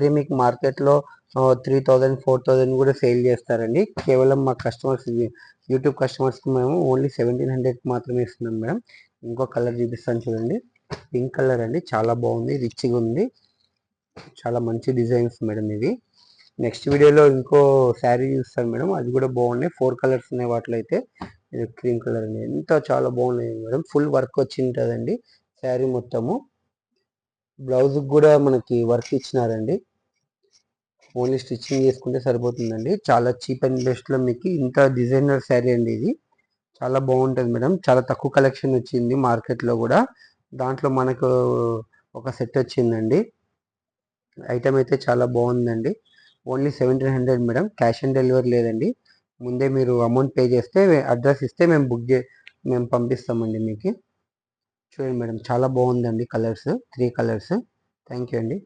అది మీకు మార్కెట్లో 3000 4000 కూడా సేల్ చేస్తారండి. కేవలం మా కస్టమర్స్ యూట్యూబ్ కస్టమర్స్కి మేము ఓన్లీ 1700 మాత్రమే ఇస్తున్నాం మేడం. ఇంకో కలర్ చూపిస్తాను చూడండి, పింక్ కలర్ అండి, చాలా బాగుంది, రిచ్గా ఉంది, చాలా మంచి డిజైన్స్ మేడం ఇవి. నెక్స్ట్ వీడియోలో ఇంకో శారీ చూస్తాను మేడం, అది కూడా బాగున్నాయి. 4 కలర్స్ ఉన్నాయి వాటిలో. అయితే ఇది క్రీమ్ కలర్ అండి, ఎంత చాలా బాగున్నాయి మేడం. ఫుల్ వర్క్ వచ్చి ఉంటుందండి శారీ మొత్తము. బ్లౌజ్కి కూడా మనకి వర్క్ ఇచ్చినారండి, ఓన్లీ స్టిచ్చింగ్ చేసుకుంటే సరిపోతుందండి. చాలా చీప్ అండ్ బెస్ట్లో మీకు ఇంత డిజైనర్ శారీ అండి ఇది. చాలా బాగుంటుంది మేడం. చాలా తక్కువ కలెక్షన్ వచ్చింది మార్కెట్లో కూడా. దాంట్లో మనకు ఒక సెట్ వచ్చిందండి. ఐటమ్ అయితే చాలా బాగుందండి. Only 1700 madam. Cash on delivery లేదండి. ముందే మీరు అమౌంట్ పే చేస్తే, అడ్రస్ ఇస్తే మేము పంపిస్తామండి మీకు. చూడండి మేడం, చాలా బాగుందండి కలర్స్, 3 కలర్స్. థ్యాంక్ యూ అండి.